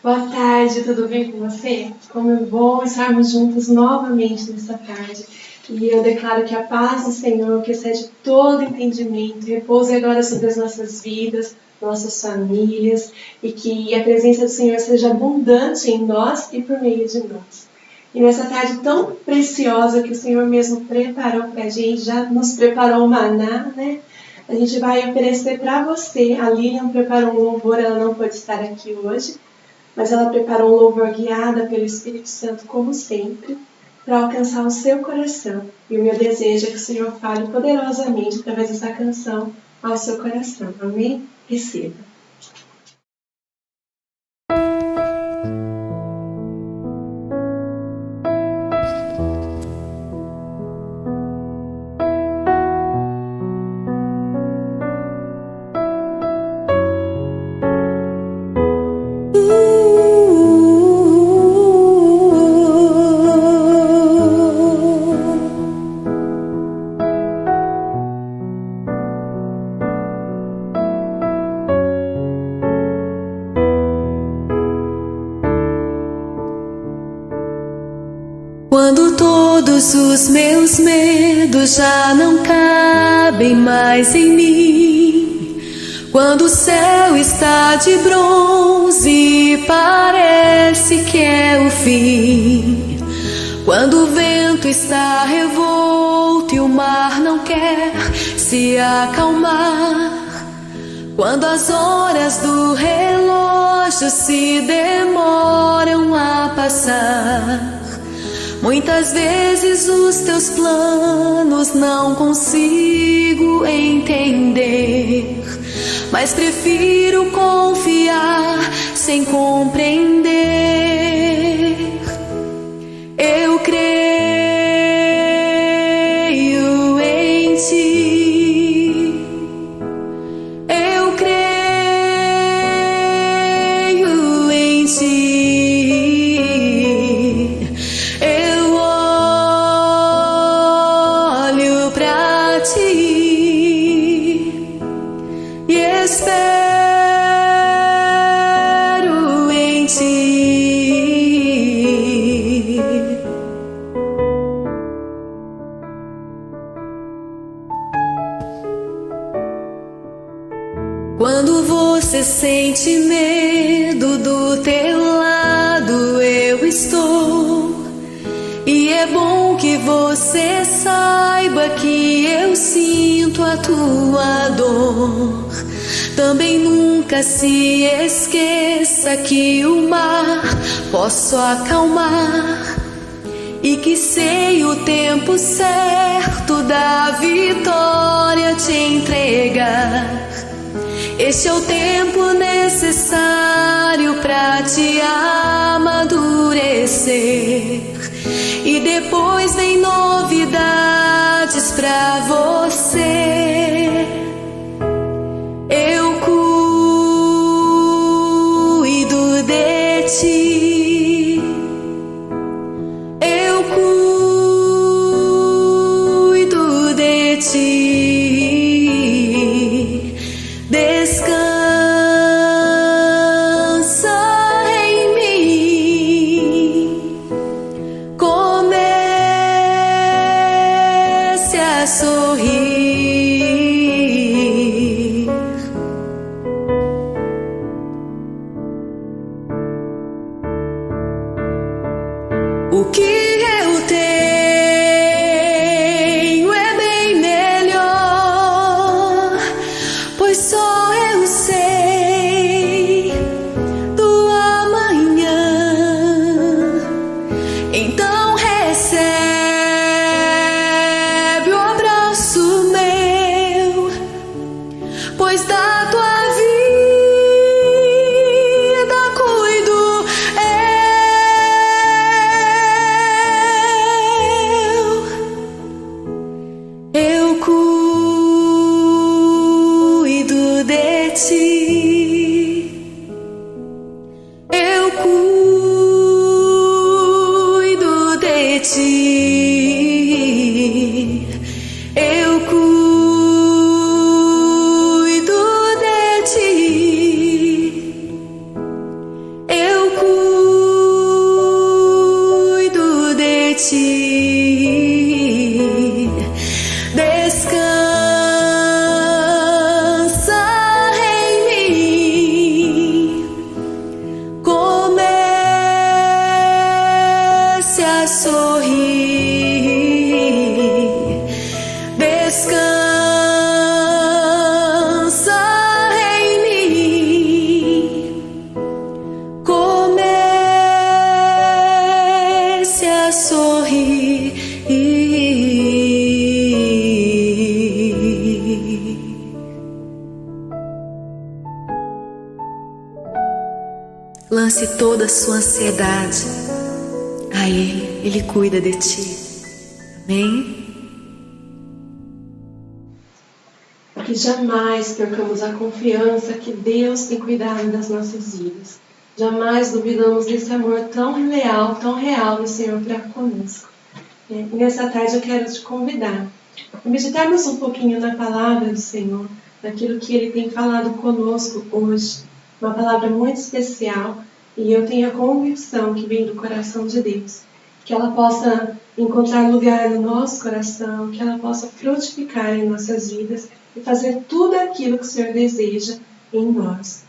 Boa tarde, tudo bem com você? Como é bom estarmos juntos novamente nesta tarde. E eu declaro que a paz do Senhor, que excede todo entendimento, repouse agora sobre as nossas vidas, nossas famílias, e que a presença do Senhor seja abundante em nós e por meio de nós. E nessa tarde tão preciosa que o Senhor mesmo preparou para a gente, já nos preparou o maná, né? A gente vai oferecer para você. A Lilian preparou um louvor, ela não pode estar aqui hoje, mas ela preparou um louvor guiada pelo Espírito Santo, como sempre, para alcançar o seu coração. E o meu desejo é que o Senhor fale poderosamente através dessa canção ao seu coração. Amém? Receba. Quando todos os meus medos já não cabem mais em mim, quando o céu está de bronze e parece que é o fim, quando o vento está revolto e o mar não quer se acalmar, quando as horas do relógio se demoram a passar, muitas vezes os teus planos não consigo entender, mas prefiro confiar sem compreender. Eu creio em ti, eu creio em ti. E espero em ti. Quando você sente medo, do teu lado eu estou. E é bom que você saiba que eu sinto a tua dor. Também nunca se esqueça que o mar posso acalmar e que sei o tempo certo da vitória te entregar. Este é o tempo necessário para te amadurecer, e depois vem novidades pra você. Eu cuido de ti, eu cuido de ti. Descansa em mim, comece a sorrir. O que eu tenho é bem melhor, pois só eu sei do amanhã. Então recebe o abraço meu, pois da tua vida cuido eu. Lance toda a sua ansiedade a Ele. Ele cuida de ti. Amém? Que jamais percamos a confiança que Deus tem cuidado das nossas vidas. Jamais duvidamos desse amor tão leal, tão real do Senhor para conosco. Nessa tarde eu quero te convidar a meditarmos um pouquinho na palavra do Senhor, naquilo que Ele tem falado conosco hoje. Uma palavra muito especial, e eu tenho a convicção que vem do coração de Deus. Que ela possa encontrar lugar no nosso coração, que ela possa frutificar em nossas vidas e fazer tudo aquilo que o Senhor deseja em nós.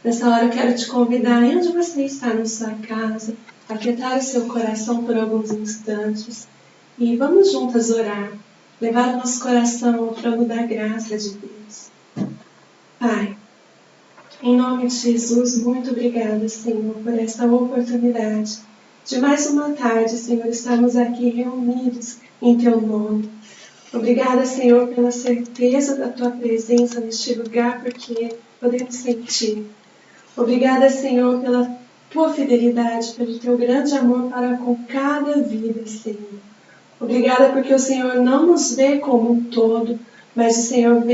Nessa hora eu quero te convidar, onde você está na sua casa, a aquietar o seu coração por alguns instantes e vamos juntas orar, levar o nosso coração ao trono da graça de Deus. Pai, em nome de Jesus, muito obrigada, Senhor, por esta oportunidade de mais uma tarde, Senhor, estamos aqui reunidos em Teu nome. Obrigada, Senhor, pela certeza da Tua presença neste lugar, porque podemos sentir. Obrigada, Senhor, pela Tua fidelidade, pelo Teu grande amor para com cada vida, Senhor. Obrigada porque o Senhor não nos vê como um todo, mas o Senhor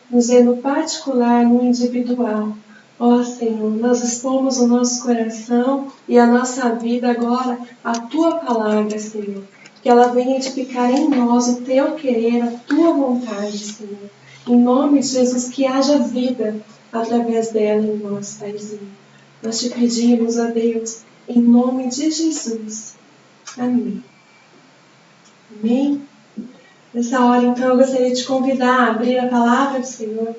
nos vê no particular, no individual. Ó Senhor, nós expomos o nosso coração e a nossa vida agora à Tua palavra, Senhor. Que ela venha edificar em nós o Teu querer, a Tua vontade, Senhor. Em nome de Jesus, que haja vida através dela em nós, Paizinho. Nós te pedimos, ó Deus, em nome de Jesus. Amém. Amém? Nessa hora, então, eu gostaria de te convidar a abrir a palavra do Senhor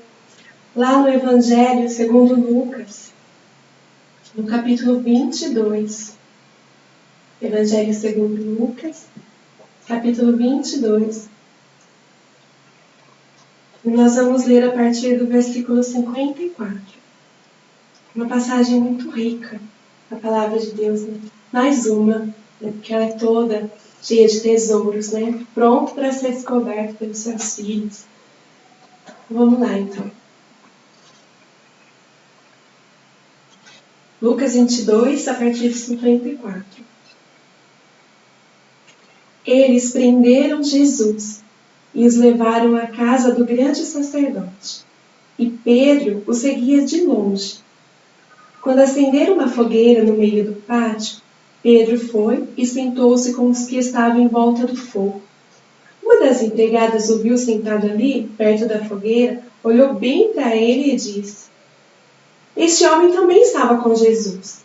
lá no Evangelho segundo Lucas, no capítulo 22. Evangelho segundo Lucas, capítulo 22. E nós vamos ler a partir do versículo 54. Uma passagem muito rica, a palavra de Deus, né? Mais uma, né? Porque ela é toda cheia de tesouros, né? Pronto para ser descoberto pelos seus filhos. Vamos lá, então. Lucas 22, a partir de 54. Eles prenderam Jesus e os levaram à casa do grande sacerdote. E Pedro o seguia de longe. Quando acenderam uma fogueira no meio do pátio, Pedro foi e sentou-se com os que estavam em volta do fogo. Uma das empregadas o viu sentado ali, perto da fogueira, olhou bem para ele e disse: Este homem também estava com Jesus.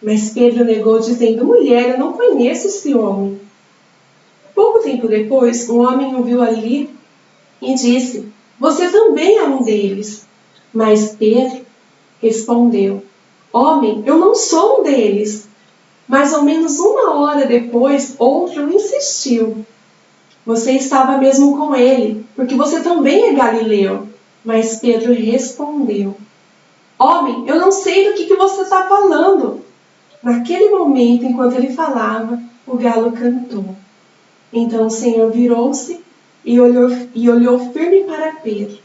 Mas Pedro negou, dizendo: Mulher, eu não conheço esse homem. Pouco tempo depois, um homem o viu ali e disse: Você também é um deles. Mas Pedro respondeu: Homem, eu não sou um deles. Mais ou menos uma hora depois, outro insistiu: Você estava mesmo com ele, porque você também é galileu. Mas Pedro respondeu: Homem, eu não sei do que você está falando. Naquele momento, enquanto ele falava, o galo cantou. Então o Senhor virou-se e olhou firme para Pedro.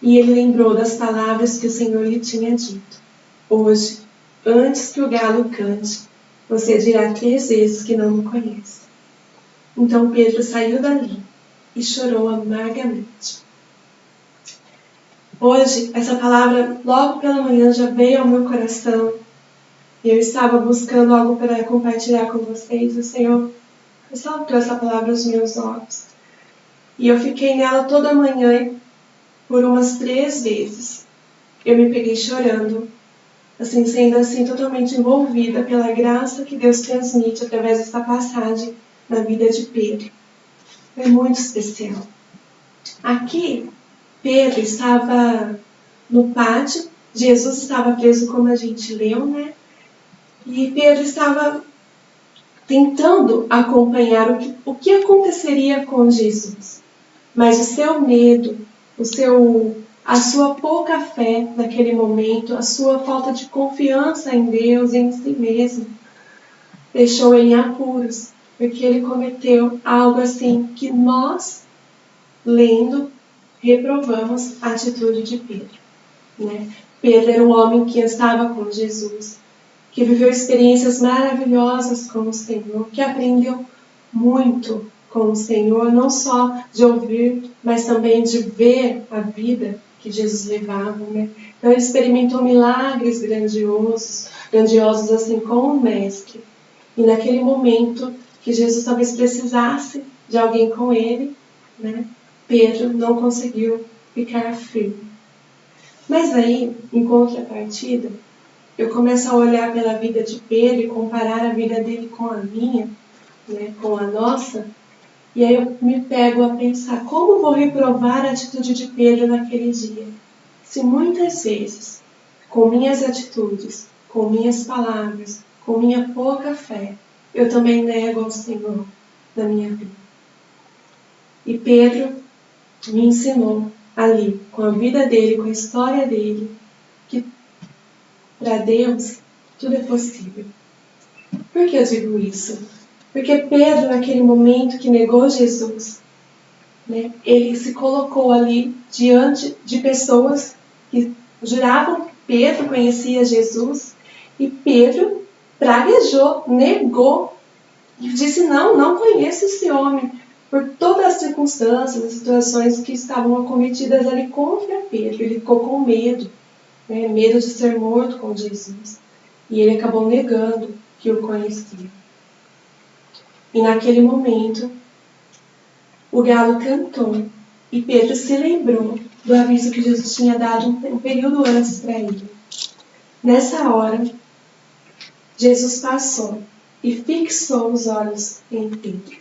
E ele lembrou das palavras que o Senhor lhe tinha dito: Hoje, antes que o galo cante, você dirá 3 vezes que não me conhece. Então Pedro saiu dali e chorou amargamente. Hoje, essa palavra, logo pela manhã, já veio ao meu coração. Eu estava buscando algo para compartilhar com vocês. O Senhor ressaltou essa palavra aos meus olhos. E eu fiquei nela toda manhã por umas 3 vezes. Eu me peguei chorando, assim, sendo assim totalmente envolvida pela graça que Deus transmite através dessa passagem na vida de Pedro. É muito especial. Aqui, Pedro estava no pátio, Jesus estava preso, como a gente leu, né? E Pedro estava tentando acompanhar o que aconteceria com Jesus. Mas o seu medo, a sua pouca fé naquele momento, a sua falta de confiança em Deus e em si mesmo, deixou ele em apuros, porque ele cometeu algo assim que nós, lendo, reprovamos a atitude de Pedro. Né? Pedro era um homem que estava com Jesus, que viveu experiências maravilhosas com o Senhor, que aprendeu muito com o Senhor, não só de ouvir, mas também de ver a vida que Jesus levava, né? Então ele experimentou milagres grandiosos assim com o Mestre. E naquele momento que Jesus talvez precisasse de alguém com ele, né? Pedro não conseguiu ficar firme. Mas aí, em contrapartida, eu começo a olhar pela vida de Pedro e comparar a vida dele com a minha, né, com a nossa, e aí eu me pego a pensar, como vou reprovar a atitude de Pedro naquele dia? Se muitas vezes, com minhas atitudes, com minhas palavras, com minha pouca fé, eu também nego ao Senhor na minha vida. E Pedro me ensinou ali, com a vida dele, com a história dele, que para Deus tudo é possível. Por que eu digo isso? Porque Pedro, naquele momento que negou Jesus, né, ele se colocou ali diante de pessoas que juravam que Pedro conhecia Jesus, e Pedro praguejou, negou, e disse, não conheço esse homem, por todas as circunstâncias, as situações que estavam acometidas ali contra Pedro. Ele ficou com medo, né, medo de ser morto com Jesus, e ele acabou negando que o conhecia. E naquele momento, o galo cantou e Pedro se lembrou do aviso que Jesus tinha dado um período antes para ele. Nessa hora, Jesus passou e fixou os olhos em Pedro.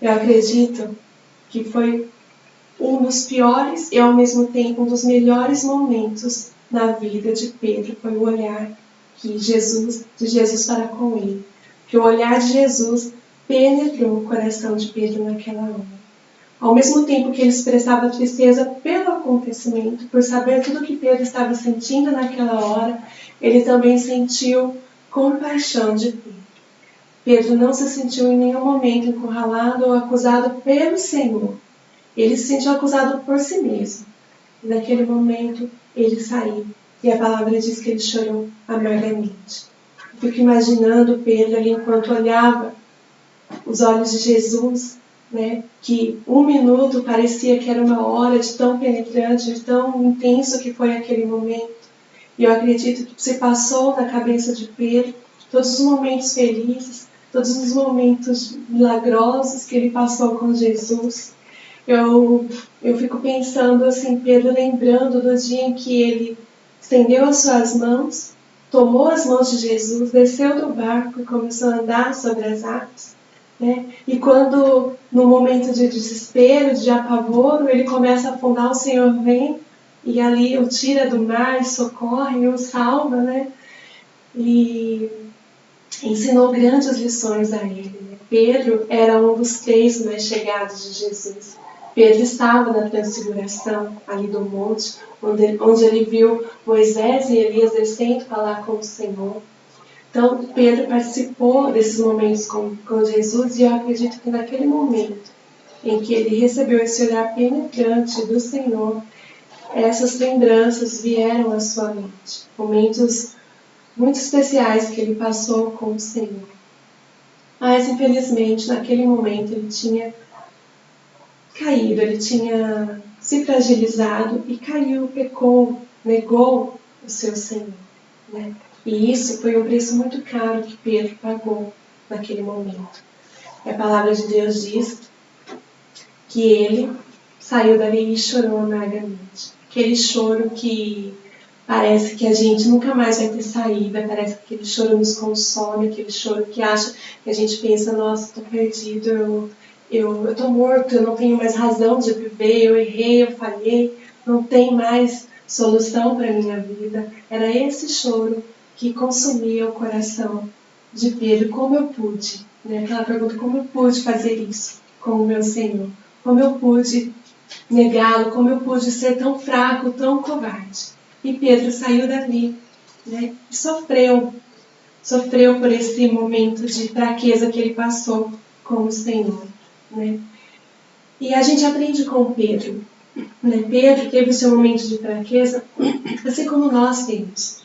Eu acredito que foi um dos piores e ao mesmo tempo um dos melhores momentos na vida de Pedro. Foi o olhar de Jesus para com ele. Que o olhar de Jesus penetrou o coração de Pedro naquela hora. Ao mesmo tempo que ele expressava tristeza pelo acontecimento, por saber tudo o que Pedro estava sentindo naquela hora, ele também sentiu compaixão de Pedro. Pedro não se sentiu em nenhum momento encurralado ou acusado pelo Senhor. Ele se sentiu acusado por si mesmo. E naquele momento ele saiu. E a palavra diz que ele chorou amargamente. Eu fico imaginando Pedro ali enquanto olhava os olhos de Jesus, né, que um minuto parecia que era uma hora de tão penetrante, de tão intenso que foi aquele momento. E eu acredito que se passou na cabeça de Pedro todos os momentos felizes, todos os momentos milagrosos que ele passou com Jesus. Eu fico pensando assim, Pedro lembrando do dia em que ele estendeu as suas mãos, tomou as mãos de Jesus, desceu do barco e começou a andar sobre as águas. Né? E quando, no momento de desespero, de apavoro, ele começa a afundar, o Senhor vem e ali o tira do mar, e socorre, e o salva, né? E ensinou grandes lições a ele. Né? Pedro era um dos 3 mais chegados de Jesus. Pedro estava na transfiguração ali do monte, onde ele viu Moisés e Elias descendo falar com o Senhor. Então, Pedro participou desses momentos com Jesus, e eu acredito que naquele momento em que ele recebeu esse olhar penetrante do Senhor, essas lembranças vieram à sua mente. Momentos muito especiais que ele passou com o Senhor. Mas, infelizmente, naquele momento ele tinha caído, ele tinha se fragilizado e caiu, pecou, negou o seu Senhor, né? E isso foi um preço muito caro que Pedro pagou naquele momento. E a palavra de Deus diz que ele saiu dali e chorou amargamente. Aquele choro que parece que a gente nunca mais vai ter saída, parece que aquele choro nos consome, aquele choro que acha que a gente pensa, nossa, estou perdido, eu estou morto, eu não tenho mais razão de viver, eu errei, eu falhei, não tem mais solução para a minha vida. Era esse choro que consumia o coração de Pedro. Como eu pude? Né? Aquela pergunta, como eu pude fazer isso com o meu Senhor? Como eu pude negá-lo? Como eu pude ser tão fraco, tão covarde? E Pedro saiu dali, né? E sofreu por esse momento de fraqueza que ele passou com o Senhor, né? E a gente aprende com Pedro, né? Pedro teve o seu momento de fraqueza, assim como nós temos.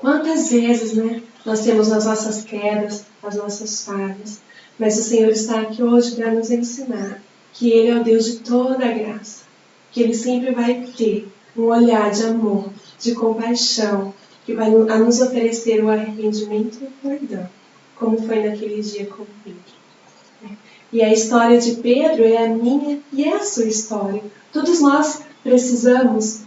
Quantas vezes, né, nós temos as nossas quedas, as nossas falhas, mas o Senhor está aqui hoje para nos ensinar que Ele é o Deus de toda a graça, que Ele sempre vai ter um olhar de amor, de compaixão, que vai nos oferecer o arrependimento e o perdão, como foi naquele dia com Pedro. E a história de Pedro é a minha e é a sua história. Todos nós precisamos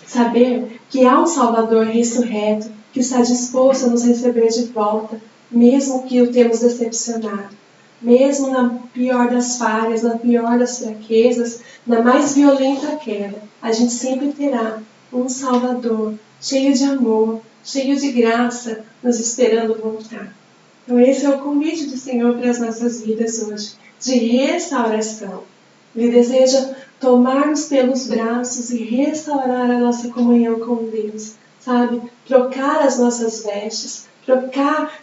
saber que há um Salvador ressurreto que está disposto a nos receber de volta, mesmo que o temos decepcionado. Mesmo na pior das falhas, na pior das fraquezas, na mais violenta queda, a gente sempre terá um Salvador cheio de amor, cheio de graça, nos esperando voltar. Então esse é o convite do Senhor para as nossas vidas hoje, de restauração. Ele deseja tomar-nos pelos braços e restaurar a nossa comunhão com Deus, sabe? Trocar as nossas vestes,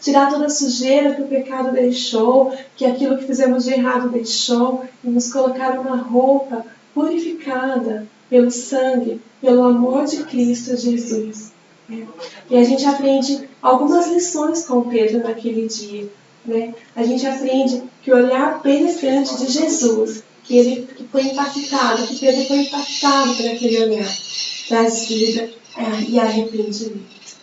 tirar toda a sujeira que o pecado deixou, que aquilo que fizemos de errado deixou, e nos colocar uma roupa purificada pelo sangue, pelo amor de Cristo Jesus. E a gente aprende algumas lições com Pedro naquele dia. A gente aprende que o olhar penetrante de Jesus, que foi impactado, que Pedro foi impactado por aquele olhar, traz vida e arrependimento.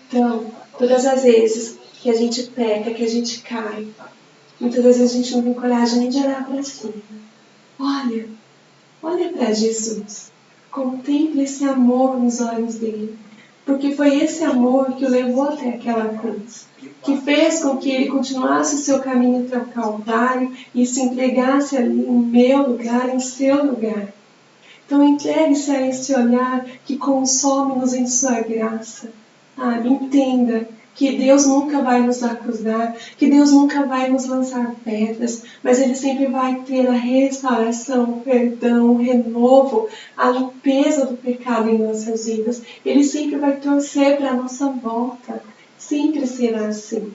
Então, todas as vezes que a gente peca, que a gente cai, muitas vezes a gente não tem coragem nem de olhar para cima. Olha para Jesus. Contemple esse amor nos olhos dele. Porque foi esse amor que o levou até aquela cruz, que fez com que ele continuasse o seu caminho até o Calvário e se entregasse ali em meu lugar, em seu lugar. Então entregue-se a esse olhar que consome-nos em sua graça. Entenda que Deus nunca vai nos acusar, que Deus nunca vai nos lançar pedras, mas Ele sempre vai ter a restauração, o perdão, o renovo, a limpeza do pecado em nossas vidas. Ele sempre vai torcer para a nossa volta. Sempre será assim.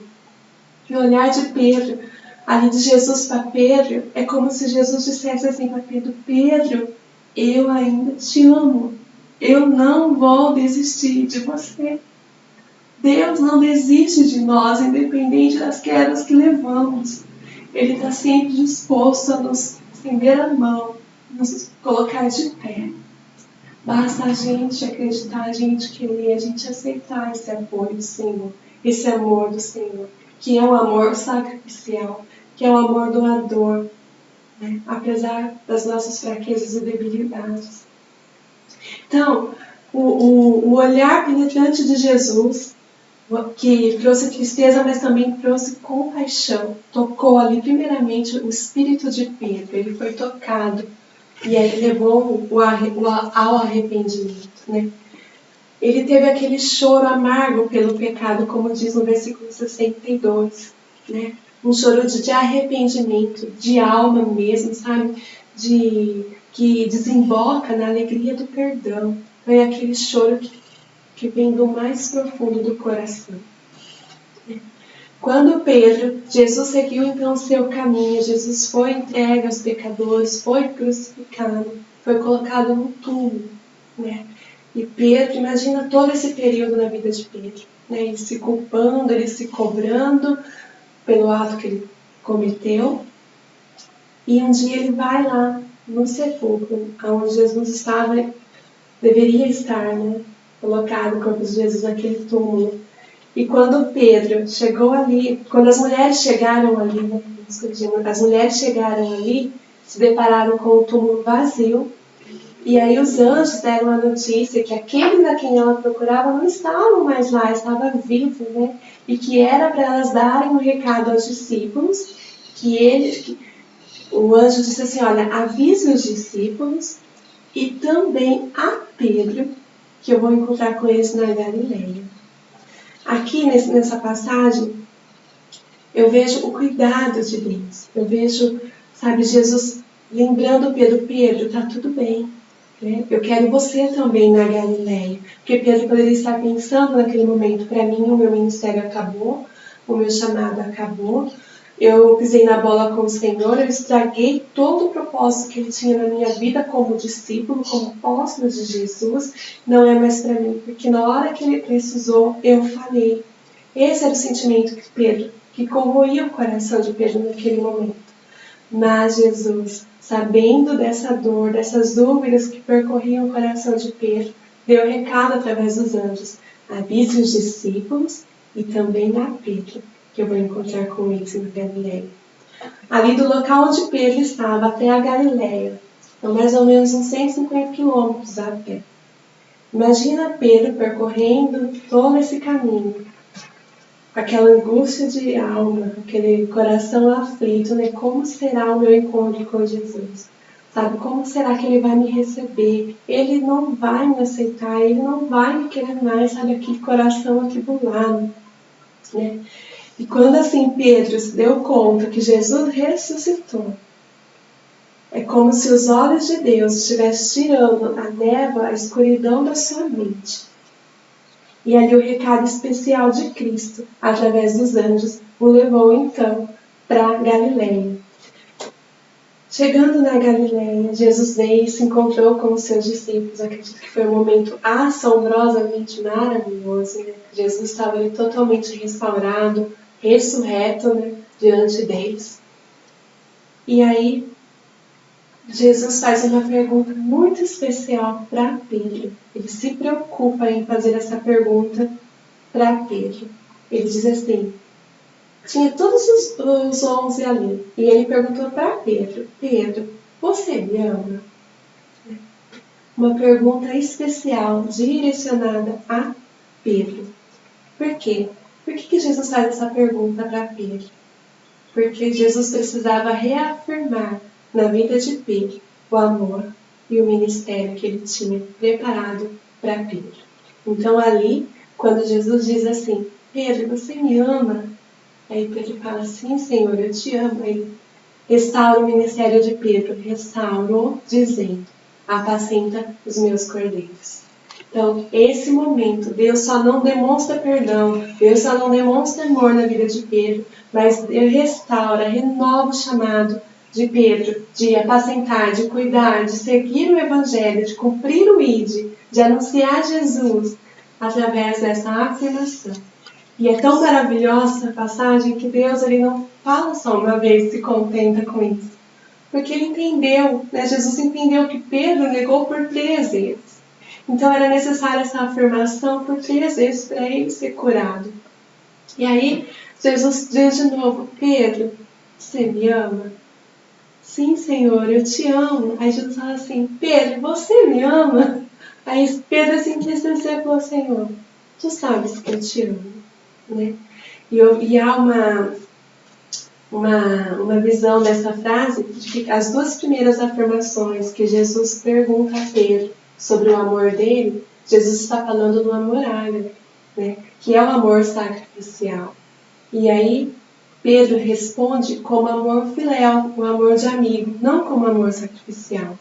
E o olhar de Pedro, ali de Jesus para Pedro, é como se Jesus dissesse assim para Pedro: Pedro, eu ainda te amo. Eu não vou desistir de você. Deus não desiste de nós, independente das quedas que levamos. Ele está sempre disposto a nos estender a mão, nos colocar de pé. Basta a gente acreditar, a gente querer, a gente aceitar esse apoio do Senhor, esse amor do Senhor, que é um amor sacrificial, que é um amor doador, apesar das nossas fraquezas e debilidades. Então, o olhar penetrante de Jesus, que trouxe tristeza, mas também trouxe compaixão, tocou ali primeiramente o espírito de Pedro. Ele foi tocado e aí levou ao arrependimento. Ele teve aquele choro amargo pelo pecado, como diz no versículo 62, um choro de arrependimento, de alma mesmo, sabe? Que desemboca na alegria do perdão. É aquele choro que vem do mais profundo do coração. Quando Jesus seguiu então o seu caminho, Jesus foi entregue aos pecadores, foi crucificado, foi colocado no túmulo. E Pedro, imagina todo esse período na vida de Pedro, ele se culpando, ele se cobrando pelo ato que ele cometeu. E um dia ele vai lá no sepulcro, onde Jesus deveria estar, colocado o corpo de Jesus naquele túmulo. E quando Pedro chegou ali, quando as mulheres chegaram ali, as mulheres chegaram ali, se depararam com o túmulo vazio, e aí os anjos deram a notícia que aqueles a quem ela procurava não estavam mais lá, estavam vivos, e que era para elas darem um recado aos discípulos, o anjo disse assim: olha, avise os discípulos e também a Pedro, que eu vou encontrar com eles na Galileia. Aqui nessa passagem, eu vejo o cuidado de Deus. Eu vejo, Jesus lembrando Pedro, está tudo bem. Eu quero você também na Galileia. Porque Pedro poderia estar pensando naquele momento: para mim o meu ministério acabou, o meu chamado acabou, eu pisei na bola com o Senhor, eu estraguei todo o propósito que Ele tinha na minha vida como discípulo, como apóstolo de Jesus, não é mais para mim, porque na hora que Ele precisou, eu falei. Esse era o sentimento que corroía o coração de Pedro naquele momento. Mas Jesus, sabendo dessa dor, dessas dúvidas que percorriam o coração de Pedro, deu recado através dos anjos: avise os discípulos e também a Pedro, que eu vou encontrar com eles na Galileia. Ali do local onde Pedro estava até a Galileia, são mais ou menos uns 150 quilômetros a pé. Imagina Pedro percorrendo todo esse caminho, com aquela angústia de alma, aquele coração aflito, né? Como será o meu encontro com Jesus? Sabe, como será que Ele vai me receber? Ele não vai me aceitar, Ele não vai me querer mais, sabe, aquele coração atribulado, né? E quando assim Pedro se deu conta que Jesus ressuscitou, é como se os olhos de Deus estivessem tirando a névoa, a escuridão da sua mente. E ali o recado especial de Cristo, através dos anjos, o levou então para Galileia. Chegando na Galileia, Jesus veio e se encontrou com os seus discípulos. Acredito que foi um momento assombrosamente maravilhoso, né? Jesus estava ali totalmente restaurado, ressurreto, né? Diante deles. E aí, Jesus faz uma pergunta muito especial para Pedro. Ele se preocupa em fazer essa pergunta para Pedro. Ele diz assim, tinha todos os 11 ali, e ele perguntou para Pedro: Pedro, você me ama? Uma pergunta especial, direcionada a Pedro. Por quê? Por que Jesus faz essa pergunta para Pedro? Porque Jesus precisava reafirmar na vida de Pedro o amor e o ministério que ele tinha preparado para Pedro. Então ali, quando Jesus diz assim, Pedro, você me ama? Aí Pedro fala, sim, Senhor, eu te amo. Ele restaura o ministério de Pedro, restaurou dizendo, apacenta os meus cordeiros. Então, esse momento, Deus só não demonstra perdão, Deus só não demonstra amor na vida de Pedro, mas Deus restaura, renova o chamado de Pedro, de apacentar, de cuidar, de seguir o Evangelho, de cumprir o ID, de anunciar Jesus, através dessa afirmação. E é tão maravilhosa essa passagem que Deus ele não fala só uma vez e se contenta com isso. Porque ele entendeu, né? Jesus entendeu que Pedro negou por 3 vezes. Então era necessária essa afirmação por 3 vezes para ele ser curado. E aí Jesus diz de novo, Pedro, você me ama? Sim, Senhor, eu te amo. Aí Jesus fala assim, Pedro, você me ama? Aí Pedro assim entristeceu e falou, Senhor, tu sabes que eu te amo. Né? E há uma visão dessa frase de que as 2 primeiras afirmações que Jesus pergunta a Pedro sobre o amor dele, Jesus está falando do amor ágape, né? Que é o amor sacrificial. E aí Pedro responde como amor filéu, um amor de amigo, não como amor sacrificial.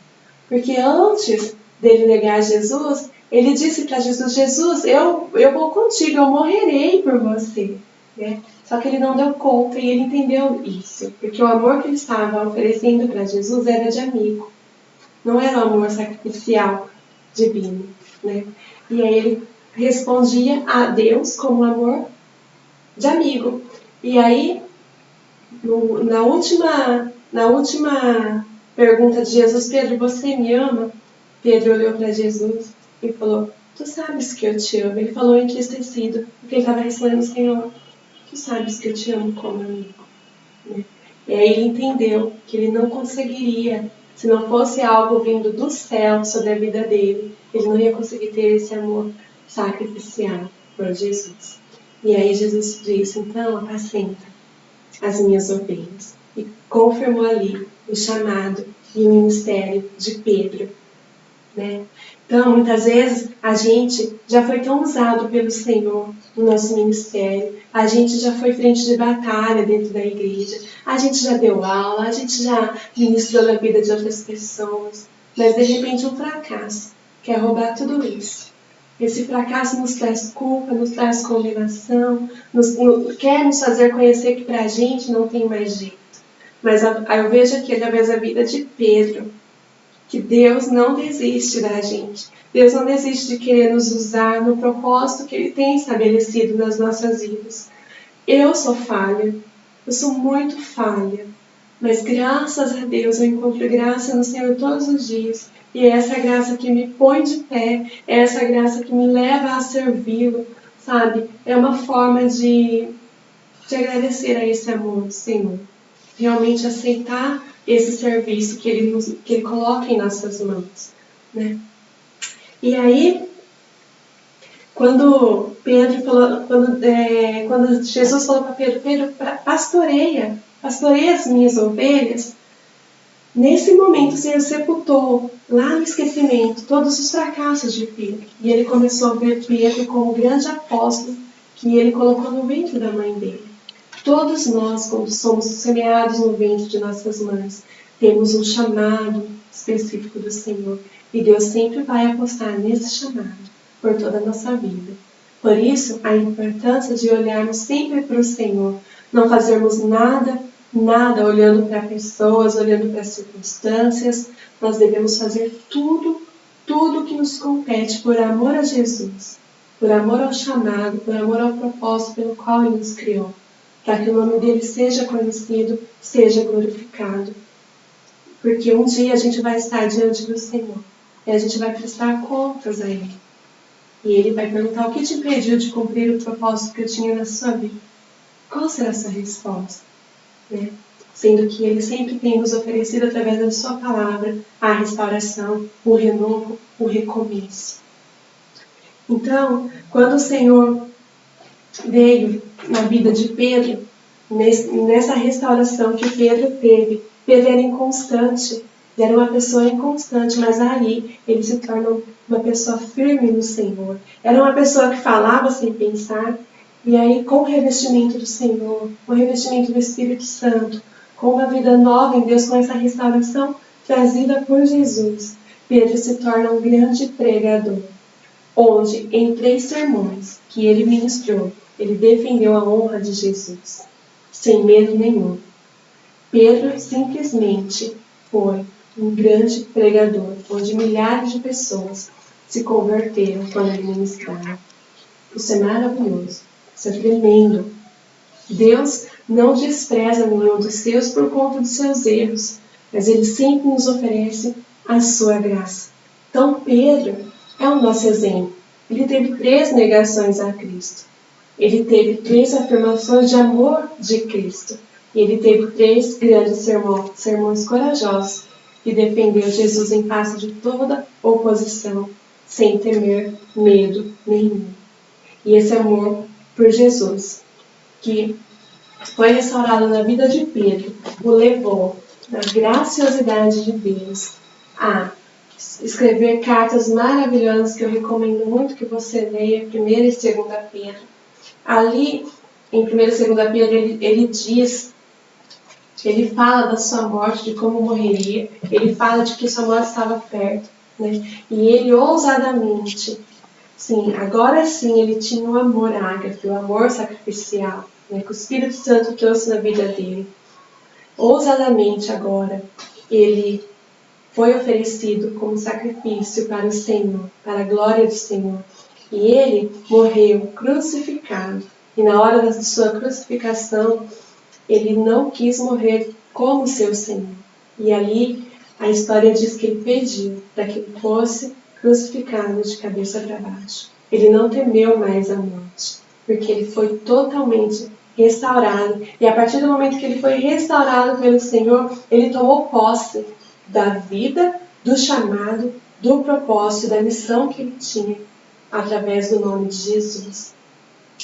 Porque antes dele negar Jesus, ele disse para Jesus, Jesus, eu vou contigo, eu morrerei por você. Né? Só que ele não deu conta e ele entendeu isso. Porque o amor que ele estava oferecendo para Jesus era de amigo. Não era um amor sacrificial divino. Né? E aí ele respondia a Deus como amor de amigo. E aí, na última pergunta de Jesus, Pedro, você me ama? Pedro olhou para Jesus e falou, tu sabes que eu te amo. Ele falou entristecido, porque ele estava respondendo, Senhor, tu sabes que eu te amo como amigo. Né? E aí ele entendeu que ele não conseguiria, se não fosse algo vindo do céu sobre a vida dele, ele não ia conseguir ter esse amor sacrificial por Jesus. E aí Jesus disse, então apacenta as minhas ovelhas. E confirmou ali o chamado e o ministério de Pedro. Né? Então, muitas vezes, a gente já foi tão usado pelo Senhor no nosso ministério, a gente já foi frente de batalha dentro da igreja, a gente já deu aula, a gente já ministrou na vida de outras pessoas, mas de repente um fracasso quer roubar tudo isso. Esse fracasso nos traz culpa, nos traz condenação, quer nos fazer conhecer que para a gente não tem mais jeito. Mas eu vejo aqui, através da vida de Pedro, que Deus não desiste da gente. Deus não desiste de querer nos usar no propósito que Ele tem estabelecido nas nossas vidas. Eu sou falha, eu sou muito falha, mas graças a Deus eu encontro graça no Senhor todos os dias. E é essa graça que me põe de pé, é essa graça que me leva a servi-lo, sabe? É uma forma de agradecer a esse amor do Senhor. Realmente aceitar esse serviço que Ele coloca em nossas mãos, né? E aí, quando Jesus falou para Pedro, pastoreia as minhas ovelhas, nesse momento o Senhor sepultou lá no esquecimento todos os fracassos de Pedro. E ele começou a ver Pedro como o grande apóstolo que ele colocou no ventre da mãe dele. Todos nós, quando somos semeados no ventre de nossas mães, temos um chamado específico do Senhor. E Deus sempre vai apostar nesse chamado por toda a nossa vida. Por isso, a importância de olharmos sempre para o Senhor. Não fazermos nada olhando para pessoas, olhando para circunstâncias. Nós devemos fazer tudo que nos compete por amor a Jesus, por amor ao chamado, por amor ao propósito pelo qual Ele nos criou, para que o nome dele seja conhecido, seja glorificado. Porque um dia a gente vai estar diante do Senhor e a gente vai prestar contas a Ele. E Ele vai perguntar: o que te impediu de cumprir o propósito que eu tinha na sua vida? Qual será a sua resposta? Né? Sendo que Ele sempre tem nos oferecido, através da sua palavra, a restauração, o renovo, o recomeço. Então, quando o Senhor veio na vida de Pedro, nessa restauração que Pedro teve, Pedro era inconstante, ele era uma pessoa inconstante, mas aí ele se torna uma pessoa firme no Senhor. Era uma pessoa que falava sem pensar, e aí com o revestimento do Senhor, com o revestimento do Espírito Santo, com uma vida nova em Deus, com essa restauração trazida por Jesus, Pedro se torna um grande pregador, onde em 3 sermões que ele ministrou, ele defendeu a honra de Jesus, sem medo nenhum. Pedro simplesmente foi um grande pregador, onde milhares de pessoas se converteram quando ele ministrava. Isso é maravilhoso, isso é tremendo. Deus não despreza nenhum dos seus por conta dos seus erros, mas Ele sempre nos oferece a sua graça. Então Pedro é o nosso exemplo. Ele teve 3 negações a Cristo. Ele teve 3 afirmações de amor de Cristo. E ele teve 3 grandes sermões corajosos que defendeu Jesus em face de toda oposição, sem temer medo nenhum. E esse amor por Jesus, que foi restaurado na vida de Pedro, o levou, na graciosidade de Deus, a escrever cartas maravilhosas que eu recomendo muito que você leia, 1ª e 2ª Pedro. Ali, em 1ª e 2ª Pedro, ele fala da sua morte, de como morreria, ele fala de que sua morte estava perto, né? E ele ousadamente, sim, agora sim, ele tinha um amor ágape, o amor sacrificial, né, que o Espírito Santo trouxe na vida dele. Ousadamente agora, ele foi oferecido como sacrifício para o Senhor, para a glória do Senhor. E ele morreu crucificado. E na hora da sua crucificação, ele não quis morrer como seu Senhor. E ali a história diz que ele pediu para que ele fosse crucificado de cabeça para baixo. Ele não temeu mais a morte, porque ele foi totalmente restaurado. E a partir do momento que ele foi restaurado pelo Senhor, ele tomou posse da vida, do chamado, do propósito, da missão que ele tinha através do nome de Jesus.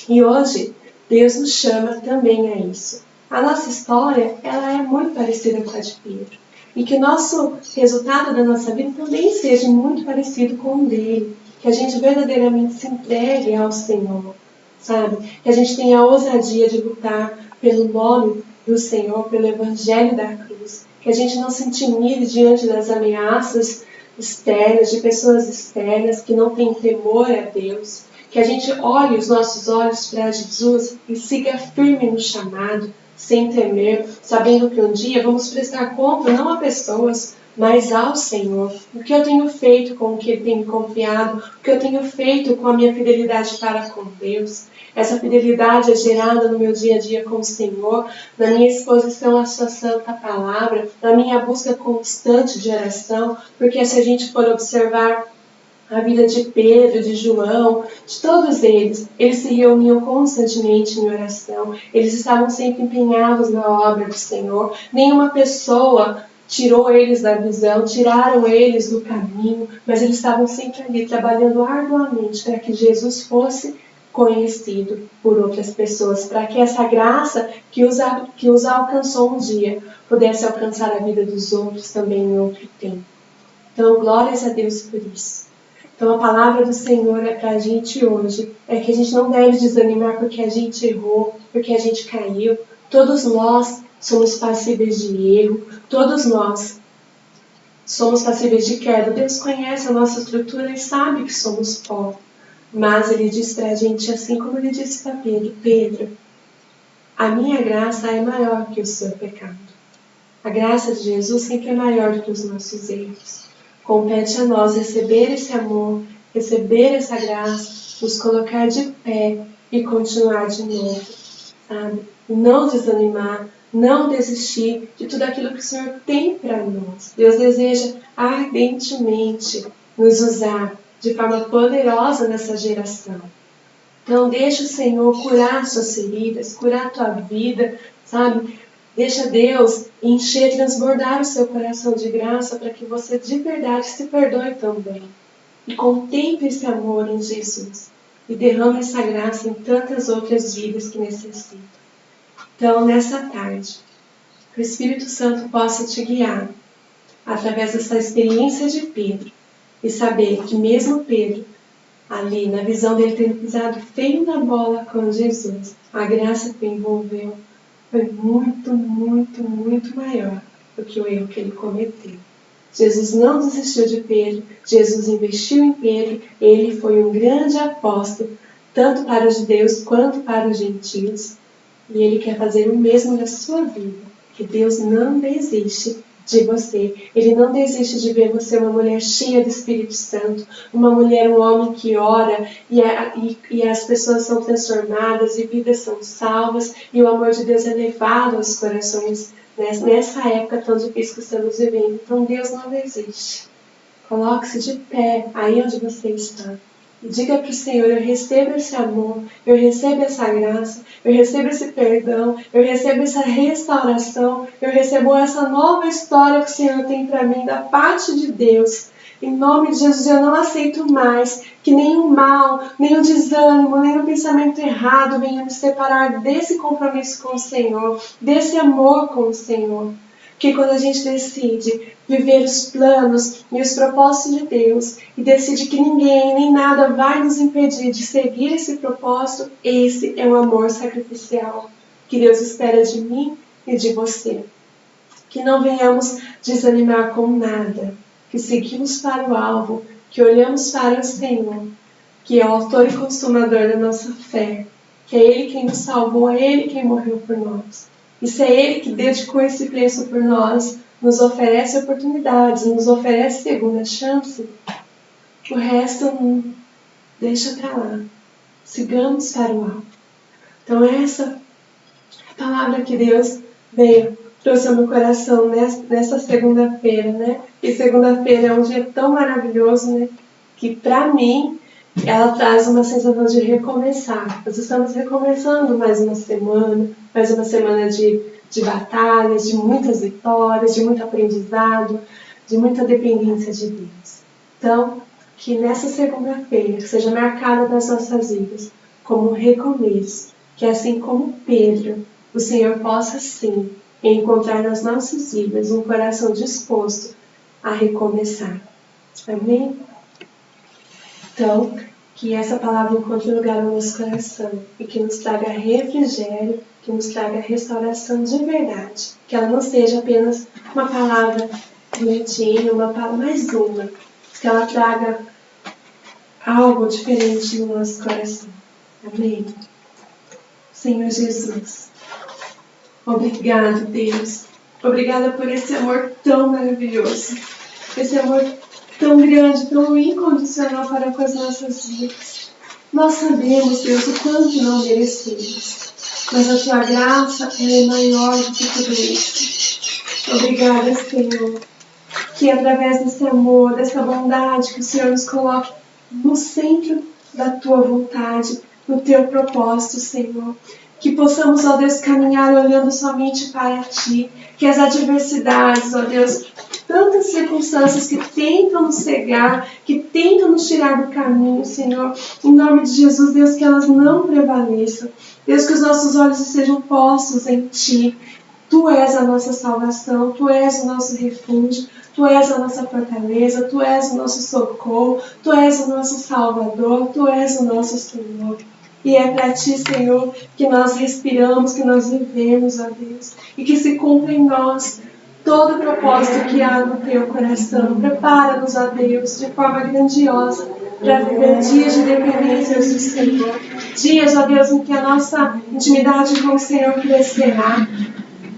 E hoje, Deus nos chama também a isso. A nossa história, ela é muito parecida com a de Pedro. E que o nosso resultado da nossa vida também seja muito parecido com o dele. Que a gente verdadeiramente se entregue ao Senhor, sabe? Que a gente tenha a ousadia de lutar pelo nome do Senhor, pelo Evangelho da cruz. Que a gente não se intimide diante das ameaças externas, de pessoas externas que não têm temor a Deus. Que a gente olhe os nossos olhos para Jesus e siga firme no chamado, sem temer, sabendo que um dia vamos prestar conta não a pessoas, mas ao Senhor. O que eu tenho feito com o que Ele tem me confiado, o que eu tenho feito com a minha fidelidade para com Deus. Essa fidelidade é gerada no meu dia a dia com o Senhor, na minha exposição à sua santa palavra, na minha busca constante de oração, porque se a gente for observar a vida de Pedro, de João, de todos eles se reuniam constantemente em oração, eles estavam sempre empenhados na obra do Senhor, nenhuma pessoa tirou eles da visão, tiraram eles do caminho, mas eles estavam sempre ali trabalhando arduamente para que Jesus fosse conhecido por outras pessoas, para que essa graça que os alcançou um dia pudesse alcançar a vida dos outros também em outro tempo. Então, glórias a Deus por isso. Então, a palavra do Senhor para a gente hoje é que a gente não deve desanimar porque a gente errou, porque a gente caiu. Todos nós somos passíveis de erro, todos nós somos passíveis de queda. Deus conhece a nossa estrutura e sabe que somos pó. Mas Ele diz para a gente, assim como Ele disse para Pedro: Pedro, a minha graça é maior que o seu pecado. A graça de Jesus sempre é maior do que os nossos erros. Compete a nós receber esse amor, receber essa graça, nos colocar de pé e continuar de novo, sabe? Não desanimar, não desistir de tudo aquilo que o Senhor tem para nós. Deus deseja ardentemente nos usar de forma poderosa nessa geração. Então deixa o Senhor curar suas feridas, curar a tua vida, sabe? Deixa Deus encher, transbordar o seu coração de graça para que você de verdade se perdoe também. E contemple esse amor em Jesus. E derrame essa graça em tantas outras vidas que necessitam. Então, nessa tarde, que o Espírito Santo possa te guiar através dessa experiência de Pedro. E saber que mesmo Pedro, ali na visão dele tendo pisado feio na bola com Jesus, a graça que o envolveu foi muito, muito, muito maior do que o erro que ele cometeu. Jesus não desistiu de Pedro, Jesus investiu em Pedro, ele foi um grande apóstolo, tanto para os judeus quanto para os gentios, e ele quer fazer o mesmo na sua vida, que Deus não desiste de você. Ele não desiste de ver você uma mulher cheia do Espírito Santo, uma mulher, um homem que ora e as pessoas são transformadas e vidas são salvas e o amor de Deus é levado aos corações nessa época tão difícil que estamos vivendo. Então Deus não desiste. Coloque-se de pé aí onde você está. E diga para o Senhor: eu recebo esse amor, eu recebo essa graça, eu recebo esse perdão, eu recebo essa restauração, eu recebo essa nova história que o Senhor tem para mim da parte de Deus. Em nome de Jesus, eu não aceito mais que nenhum mal, nenhum desânimo, nenhum pensamento errado venha me separar desse compromisso com o Senhor, desse amor com o Senhor. Porque quando a gente decide viver os planos e os propósitos de Deus e decide que ninguém nem nada vai nos impedir de seguir esse propósito, esse é o amor sacrificial que Deus espera de mim e de você. Que não venhamos desanimar com nada, que seguimos para o alvo, que olhamos para o Senhor, que é o autor e consumador da nossa fé, que é Ele quem nos salvou, é Ele quem morreu por nós. E se é Ele que dedicou esse preço por nós, nos oferece oportunidades, nos oferece segunda chance, o resto não deixa para lá. Sigamos para o alvo. Então essa é a palavra que Deus trouxe ao meu coração nessa segunda-feira, né? E segunda-feira é um dia tão maravilhoso, né? Que para mim ela traz uma sensação de recomeçar. Nós estamos recomeçando mais uma semana de batalhas, de muitas vitórias, de muito aprendizado, de muita dependência de Deus. Então, que nessa segunda-feira seja marcada nas nossas vidas como um recomeço, que assim como Pedro, o Senhor possa sim encontrar nas nossas vidas um coração disposto a recomeçar. Amém? Então, que essa palavra encontre lugar no nosso coração e que nos traga refrigério, que nos traga restauração de verdade. Que ela não seja apenas uma palavra bonitinha, uma palavra mais uma, que ela traga algo diferente no nosso coração. Amém. Senhor Jesus, obrigado, Deus. Obrigada por esse amor tão maravilhoso. Esse amor tão grande, tão incondicional para com as nossas vidas. Nós sabemos, Deus, o quanto não merecemos. Mas a Tua graça é maior do que tudo isso. Obrigada, Senhor. Que através desse amor, dessa bondade, que o Senhor nos coloque no centro da Tua vontade, no Teu propósito, Senhor. Que possamos, ó Deus, caminhar olhando somente para Ti. Que as adversidades, ó Deus, tantas circunstâncias que tentam nos cegar, que tentam nos tirar do caminho, Senhor. Em nome de Jesus, Deus, que elas não prevaleçam. Deus, que os nossos olhos sejam postos em Ti. Tu és a nossa salvação, Tu és o nosso refúgio, Tu és a nossa fortaleza, Tu és o nosso socorro, Tu és o nosso Salvador, Tu és o nosso Senhor. E é para Ti, Senhor, que nós respiramos, que nós vivemos, ó Deus, e que se cumpra em nós todo o propósito que há no Teu coração. Prepara-nos, ó Deus, de forma grandiosa, para viver dias de dependências do Senhor. Dias, ó Deus, em que a nossa intimidade com o Senhor crescerá.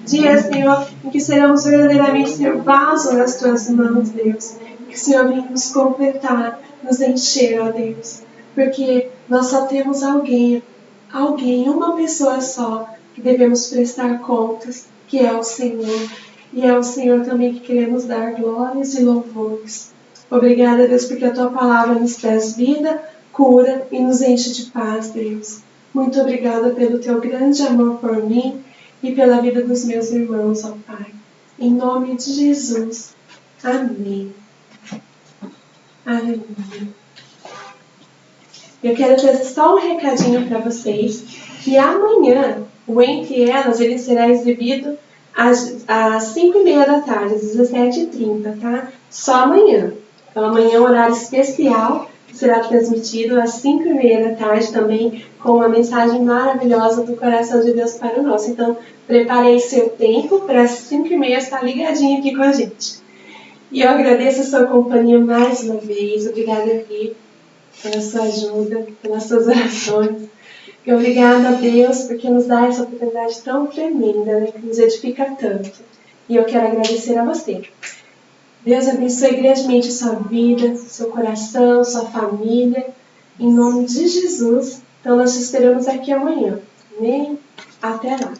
Dias, Senhor, em que seremos verdadeiramente, Senhor, vaso nas Tuas mãos, Deus. Que o Senhor venha nos completar, nos encher, ó Deus. Porque nós só temos alguém, uma pessoa só, que devemos prestar contas, que é o Senhor. E é o Senhor também que queremos dar glórias e louvores. Obrigada, Deus, porque a Tua palavra nos traz vida, cura e nos enche de paz, Deus. Muito obrigada pelo Teu grande amor por mim e pela vida dos meus irmãos, ó Pai. Em nome de Jesus. Amém. Aleluia. Eu quero trazer só um recadinho para vocês, que amanhã o Entre Elas ele será exibido às 5h30 da tarde, às 17h30, tá? Só amanhã. Então amanhã é um horário especial, que será transmitido às 5h30 da tarde também, com uma mensagem maravilhosa do coração de Deus para o nosso. Então, preparei seu tempo para as 5h30 estar ligadinho aqui com a gente. E eu agradeço a sua companhia mais uma vez. Obrigada, Vi, pela sua ajuda, pelas suas orações. E obrigada a Deus porque nos dá essa oportunidade tão tremenda, né, que nos edifica tanto. E eu quero agradecer a você. Deus abençoe grandemente a sua vida, seu coração, sua família. Em nome de Jesus. Então nós te esperamos aqui amanhã. Amém? Até lá.